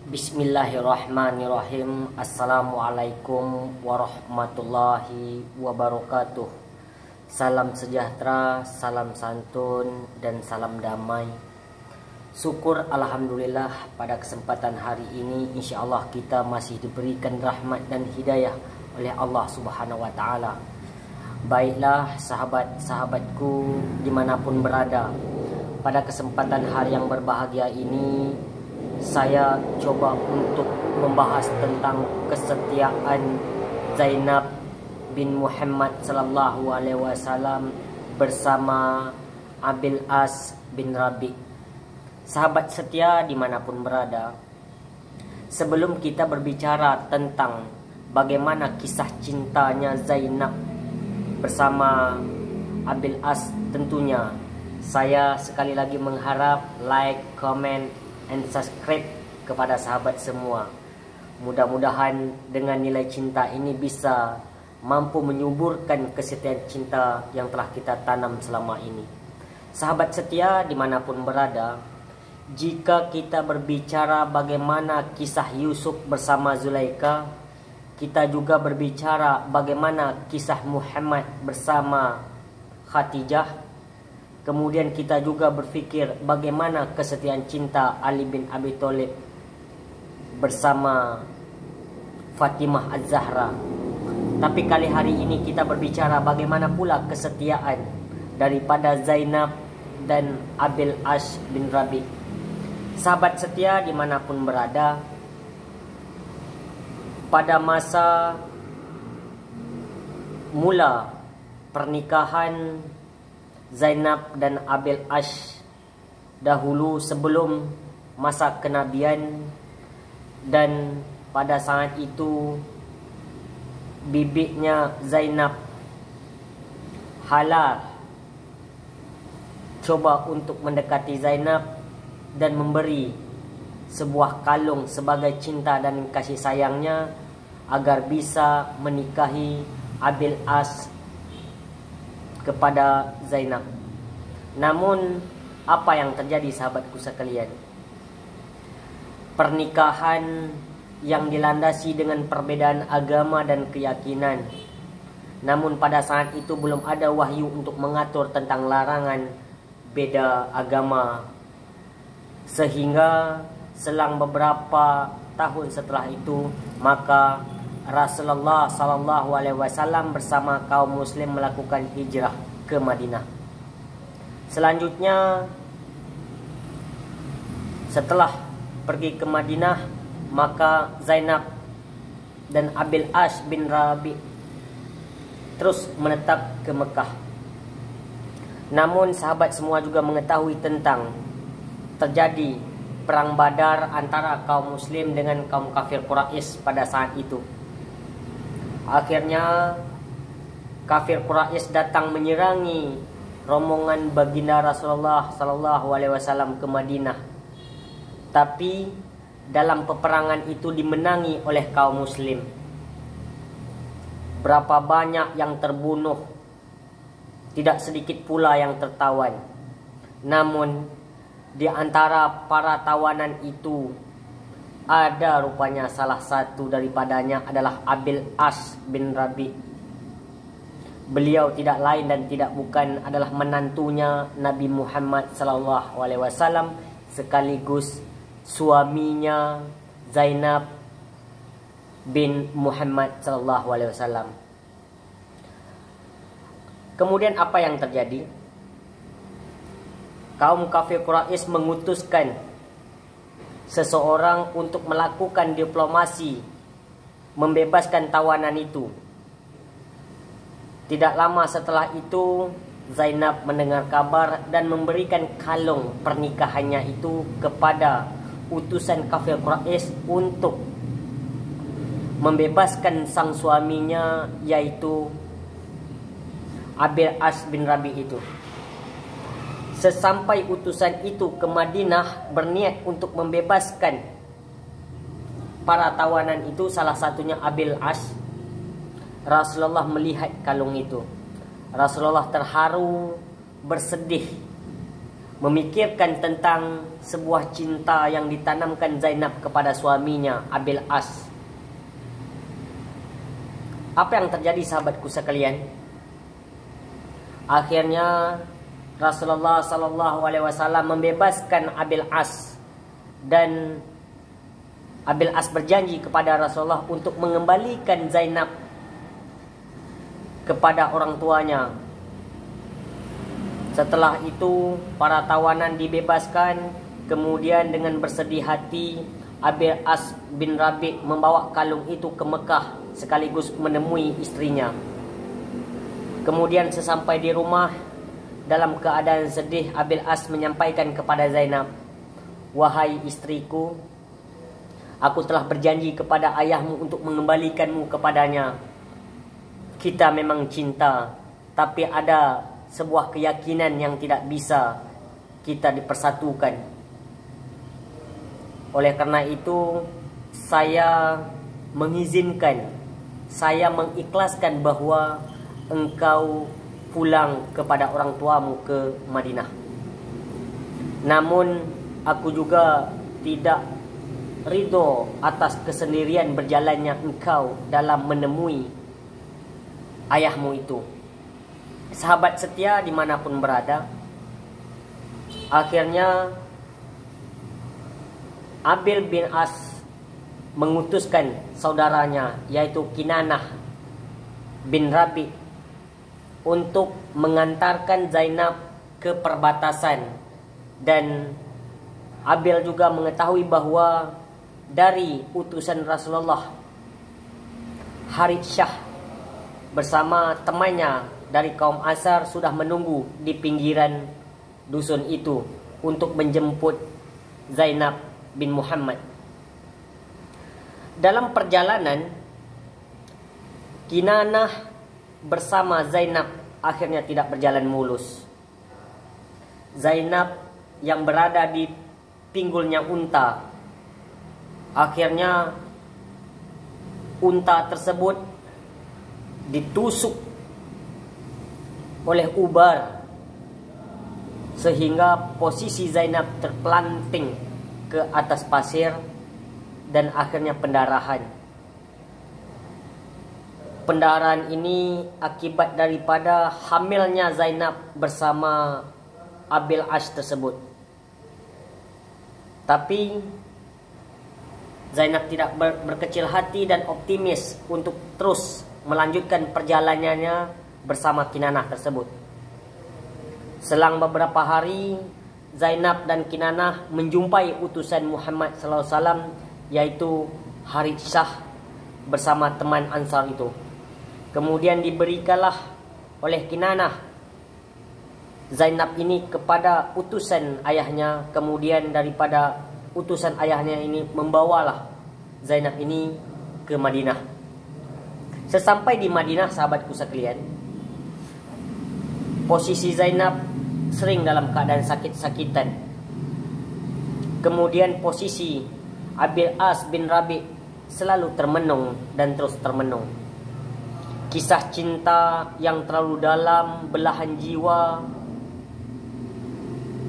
Bismillahirrahmanirrahim. Assalamualaikum warahmatullahi wabarakatuh. Salam sejahtera, salam santun, dan salam damai. Syukur alhamdulillah pada kesempatan hari ini insyaallah kita masih diberikan rahmat dan hidayah oleh Allah Subhanahu wa taala. Baiklah sahabat-sahabatku dimanapun berada, pada kesempatan hari yang berbahagia ini saya coba untuk membahas tentang kesetiaan Zainab bin Muhammad sallallahu alaihi wasallam bersama Abil As bin Rabi. Sahabat setia dimanapun berada, sebelum kita berbicara tentang bagaimana kisah cintanya Zainab bersama Abil As, tentunya saya sekali lagi mengharap like, comment, and subscribe kepada sahabat semua. Mudah-mudahan dengan nilai cinta ini bisa mampu menyuburkan kesetiaan cinta yang telah kita tanam selama ini. Sahabat setia dimanapun berada, jika kita berbicara bagaimana kisah Yusuf bersama Zulaikha, kita juga berbicara bagaimana kisah Muhammad bersama Khadijah. Kemudian kita juga berfikir bagaimana kesetiaan cinta Ali bin Abi Thalib bersama Fatimah Az-Zahra. Tapi kali hari ini kita berbicara bagaimana pula kesetiaan daripada Zainab dan Abil As bin Rabi. Sahabat setia dimanapun berada, pada masa mula pernikahan Zainab dan Abil As dahulu sebelum masa kenabian, dan pada saat itu bibiknya Zainab halal coba untuk mendekati Zainab dan memberi sebuah kalung sebagai cinta dan kasih sayangnya agar bisa menikahi Abil As kepada Zainab. Namun apa yang terjadi sahabatku sekalian? Pernikahan yang dilandasi dengan perbedaan agama dan keyakinan. Namun pada saat itu belum ada wahyu untuk mengatur tentang larangan beda agama. Sehingga selang beberapa tahun setelah itu, maka Rasulullah sallallahu alaihi wasallam bersama kaum muslim melakukan hijrah ke Madinah. Selanjutnya setelah pergi ke Madinah, maka Zainab dan Abil As bin Rabi terus menetap ke Mekah. Namun sahabat semua juga mengetahui tentang terjadi perang Badar antara kaum muslim dengan kaum kafir Quraisy pada saat itu. Akhirnya kafir Quraisy datang menyerangi rombongan baginda Rasulullah sallallahu alaihi wasallam ke Madinah. Tapi dalam peperangan itu dimenangi oleh kaum muslim. Berapa banyak yang terbunuh, tidak sedikit pula yang tertawan. Namun di antara para tawanan itu ada rupanya salah satu daripadanya adalah Abil As bin Rabi. Beliau tidak lain dan tidak bukan adalah menantunya Nabi Muhammad SAW, sekaligus suaminya Zainab bin Muhammad SAW. Kemudian apa yang terjadi? Kaum kafir Quraisy mengutuskan seseorang untuk melakukan diplomasi membebaskan tawanan itu. Tidak lama setelah itu Zainab mendengar kabar dan memberikan kalung pernikahannya itu kepada utusan kafir Quraisy untuk membebaskan sang suaminya, yaitu Abil As bin Rabi itu. Sesampai utusan itu ke Madinah berniat untuk membebaskan para tawanan itu, salah satunya Abil As, Rasulullah melihat kalung itu. Rasulullah terharu, bersedih memikirkan tentang sebuah cinta yang ditanamkan Zainab kepada suaminya Abil As. Apa yang terjadi sahabatku sekalian? Akhirnya Rasulullah SAW membebaskan Abil As, dan Abil As berjanji kepada Rasulullah untuk mengembalikan Zainab kepada orang tuanya. Setelah itu para tawanan dibebaskan. Kemudian dengan bersedih hati Abil As bin Rabi' membawa kalung itu ke Mekah sekaligus menemui istrinya. Kemudian sesampai di rumah, dalam keadaan sedih, Abil As menyampaikan kepada Zainab, "Wahai istriku, aku telah berjanji kepada ayahmu untuk mengembalikanmu kepadanya. Kita memang cinta, tapi ada sebuah keyakinan yang tidak bisa kita dipersatukan. Oleh karena itu, saya mengizinkan, saya mengikhlaskan bahwa engkau pulang kepada orang tuamu ke Madinah. Namun aku juga tidak ridho atas kesendirian berjalannya engkau dalam menemui ayahmu itu." Sahabat setia dimanapun berada, akhirnya Abil bin As mengutuskan saudaranya, yaitu Kinanah bin Rabi', untuk mengantarkan Zainab ke perbatasan. Dan Abil juga mengetahui bahwa dari utusan Rasulullah, Harith Shah bersama temannya dari kaum Ansar sudah menunggu di pinggiran dusun itu untuk menjemput Zainab bin Muhammad. Dalam perjalanan, Kinanah bersama Zainab akhirnya tidak berjalan mulus. Zainab yang berada di pinggulnya unta, akhirnya unta tersebut ditusuk oleh ubar sehingga posisi Zainab terpelanting ke atas pasir dan akhirnya pendarahan. Pendarahan ini akibat daripada hamilnya Zainab bersama Abil As tersebut. Tapi Zainab tidak berkecil hati dan optimis untuk terus melanjutkan perjalanannya bersama Kinanah tersebut. Selang beberapa hari, Zainab dan Kinanah menjumpai utusan Muhammad SAW, yaitu Harith Shah bersama teman Ansar itu. Kemudian diberikanlah oleh Kinanah Zainab ini kepada utusan ayahnya. Kemudian daripada utusan ayahnya ini membawalah Zainab ini ke Madinah. Sesampai di Madinah, sahabatku sekalian, posisi Zainab sering dalam keadaan sakit-sakitan. Kemudian posisi Abil As bin Rabi' selalu termenung dan terus termenung. Kisah cinta yang terlalu dalam, belahan jiwa,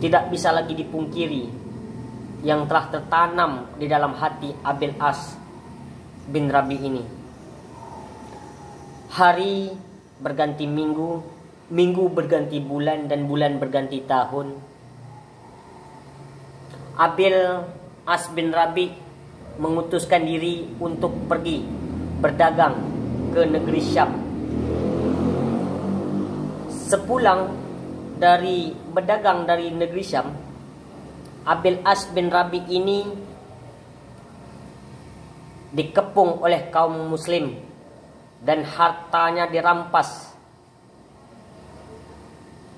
tidak bisa lagi dipungkiri, yang telah tertanam di dalam hati Abil As bin Rabi' ini. Hari berganti minggu, minggu berganti bulan, dan bulan berganti tahun. Abil As bin Rabi' mengutuskan diri untuk pergi berdagang ke negeri Syam. Sepulang dari berdagang dari negeri Syam, Abil As bin Rabi' ini dikepung oleh kaum muslim dan hartanya dirampas.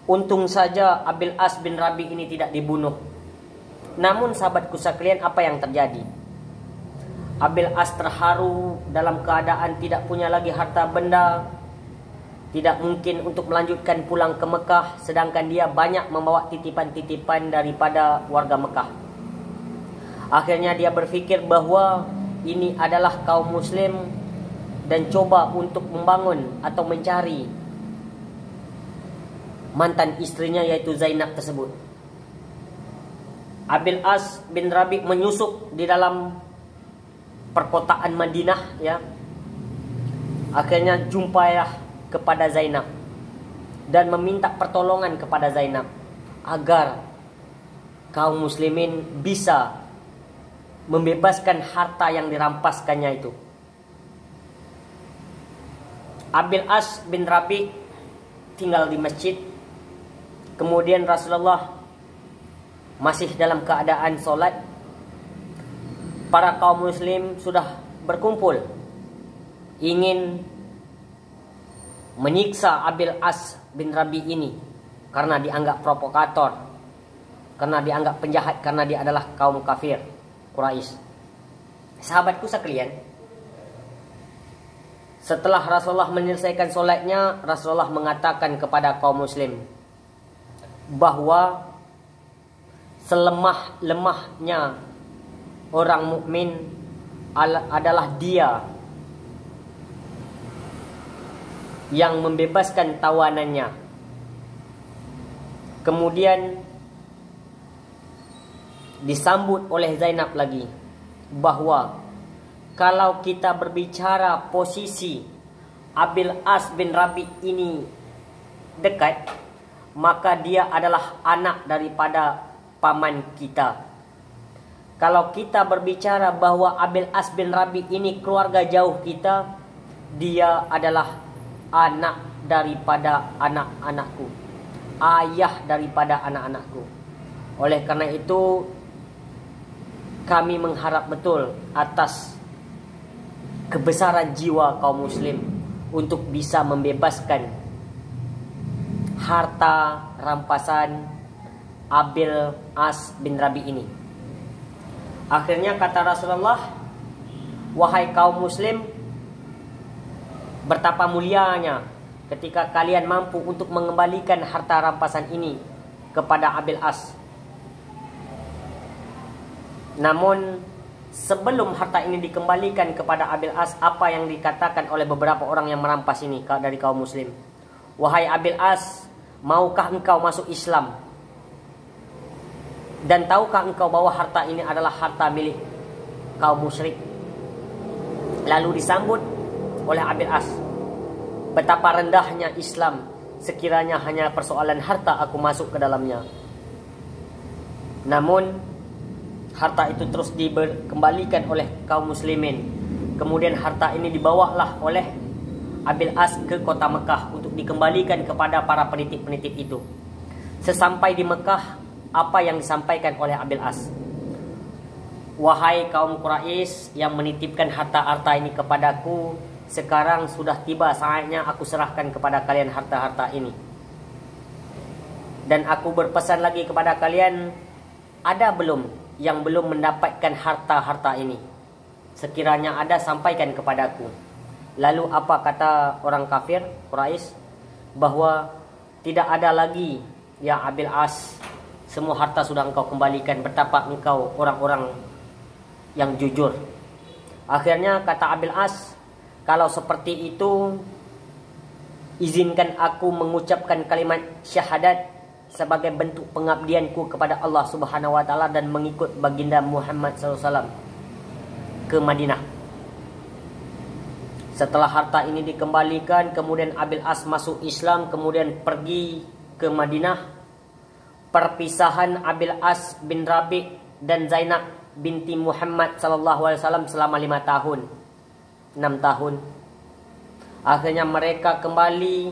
Untung saja Abil As bin Rabi' ini tidak dibunuh. Namun sahabatku sekalian, apa yang terjadi? Abil As terharu dalam keadaan tidak punya lagi harta benda, tidak mungkin untuk melanjutkan pulang ke Mekah, sedangkan dia banyak membawa titipan-titipan daripada warga Mekah. Akhirnya dia berpikir bahwa ini adalah kaum muslim dan coba untuk membangun atau mencari mantan istrinya, yaitu Zainab tersebut. Abil As bin Rabi menyusup di dalam perkotaan Madinah, ya. Akhirnya jumpailah kepada Zainab dan meminta pertolongan kepada Zainab agar kaum muslimin bisa membebaskan harta yang dirampaskannya itu. Abil As bin Rabi tinggal di masjid. Kemudian Rasulullah masih dalam keadaan sholat. Para kaum muslim sudah berkumpul ingin menyiksa Abil As bin Rabi ini karena dianggap provokator, karena dianggap penjahat, karena dia adalah kaum kafir Quraisy. Sahabatku sekalian, setelah Rasulullah menyelesaikan sholatnya, Rasulullah mengatakan kepada kaum muslim bahwa selemah-lemahnya orang mukmin adalah dia yang membebaskan tawanannya. Kemudian disambut oleh Zainab lagi bahwa kalau kita berbicara posisi Abil As bin Rabi ini dekat, maka dia adalah anak daripada paman kita. Kalau kita berbicara bahwa Abil As bin Rabi ini keluarga jauh kita, dia adalah anak daripada anak-anakku, ayah daripada anak-anakku. Oleh karena itu, kami mengharap betul atas kebesaran jiwa kaum muslim untuk bisa membebaskan harta rampasan Abil As bin Rabi ini. Akhirnya kata Rasulullah, wahai kaum muslim, betapa mulianya ketika kalian mampu untuk mengembalikan harta rampasan ini kepada Abil As. Namun sebelum harta ini dikembalikan kepada Abil As, apa yang dikatakan oleh beberapa orang yang merampas ini dari kaum muslim? Wahai Abil As, maukah engkau masuk Islam? Dan tahukah engkau bahwa harta ini adalah harta milik kaum musyrik? Lalu disambut oleh Abil As, betapa rendahnya Islam, sekiranya hanya persoalan harta aku masuk ke dalamnya. Namun harta itu terus dikembalikan oleh kaum muslimin. Kemudian harta ini dibawalah oleh Abil As ke kota Mekah untuk dikembalikan kepada para penitip-penitip itu. Sesampai di Mekah, apa yang disampaikan oleh Abil As? Wahai kaum Quraisy yang menitipkan harta-harta ini kepadaku, sekarang sudah tiba saatnya aku serahkan kepada kalian harta-harta ini. Dan aku berpesan lagi kepada kalian, ada belum yang belum mendapatkan harta-harta ini? Sekiranya ada, sampaikan kepadaku. Lalu apa kata orang kafir Quraisy? Bahwa tidak ada lagi, ya Abil As, semua harta sudah engkau kembalikan, betapa engkau orang-orang yang jujur. Akhirnya kata Abil As, kalau seperti itu, izinkan aku mengucapkan kalimat syahadat sebagai bentuk pengabdianku kepada Allah Subhanahu wa taala dan mengikut baginda Muhammad SAW ke Madinah. Setelah harta ini dikembalikan, kemudian Abil As masuk Islam, kemudian pergi ke Madinah. Perpisahan Abil As bin Rabi dan Zainab binti Muhammad SAW selama 5 tahun, 6 tahun. Akhirnya mereka kembali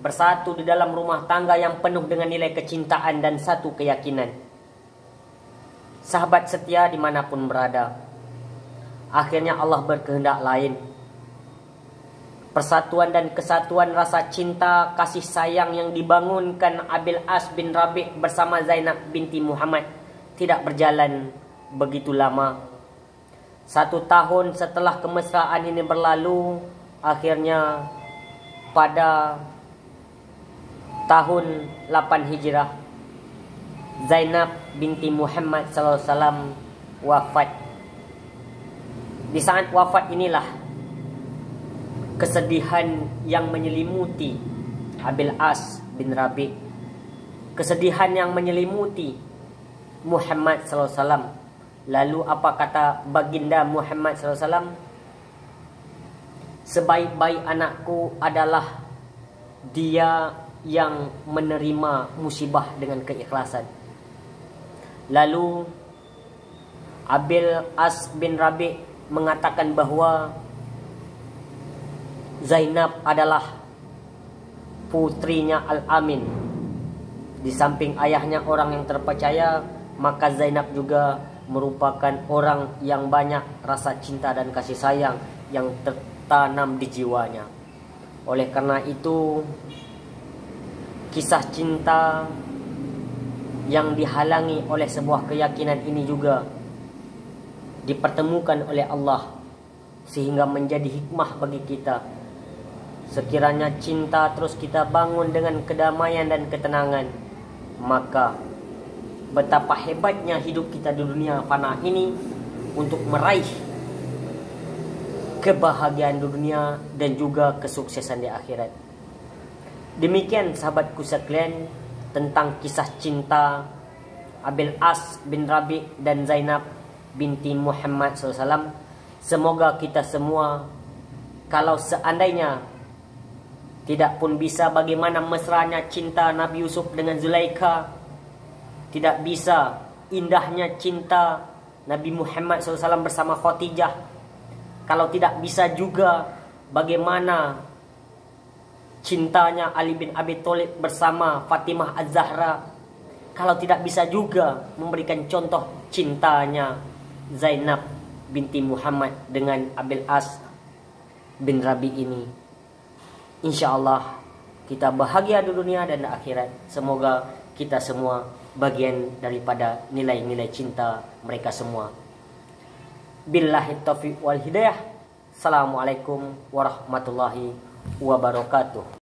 bersatu di dalam rumah tangga yang penuh dengan nilai kecintaan dan satu keyakinan. Sahabat setia dimanapun berada, akhirnya Allah berkehendak lain. Persatuan dan kesatuan rasa cinta, kasih sayang yang dibangunkan Abil As bin Rabi bersama Zainab binti Muhammad tidak berjalan begitu lama. 1 tahun setelah kemesraan ini berlalu, akhirnya pada tahun 8 Hijrah, Zainab binti Muhammad SAW wafat. Di saat wafat inilah kesedihan yang menyelimuti Abil As bin Rabi. Kesedihan yang menyelimuti Muhammad SAW. Lalu apa kata baginda Muhammad SAW? Sebaik-baik anakku adalah dia yang menerima musibah dengan keikhlasan. Lalu Abil As bin Rabi mengatakan bahwa Zainab adalah putrinya Al-Amin. Di samping ayahnya orang yang terpercaya, maka Zainab juga merupakan orang yang banyak rasa cinta dan kasih sayang yang tertanam di jiwanya. Oleh karena itu, kisah cinta yang dihalangi oleh sebuah keyakinan ini juga dipertemukan oleh Allah, sehingga menjadi hikmah bagi kita. Sekiranya cinta terus kita bangun dengan kedamaian dan ketenangan, maka betapa hebatnya hidup kita di dunia fana ini untuk meraih kebahagiaan di dunia dan juga kesuksesan di akhirat. Demikian sahabatku sekalian tentang kisah cinta Abil As bin Rabi dan Zainab binti Muhammad SAW. Semoga kita semua, kalau seandainya tidak pun bisa bagaimana mesranya cinta Nabi Yusuf dengan Zulaikha, tidak bisa indahnya cinta Nabi Muhammad SAW bersama Khadijah, kalau tidak bisa juga bagaimana cintanya Ali bin Abi Thalib bersama Fatimah Az-Zahra, kalau tidak bisa juga memberikan contoh cintanya Zainab binti Muhammad dengan Abil As bin Rabi ini, insya Allah kita bahagia di dunia dan di akhirat. Semoga kita semua bagian daripada nilai-nilai cinta mereka semua. Billahi taufiq wal hidayah. Assalamualaikum warahmatullahi wabarakatuh.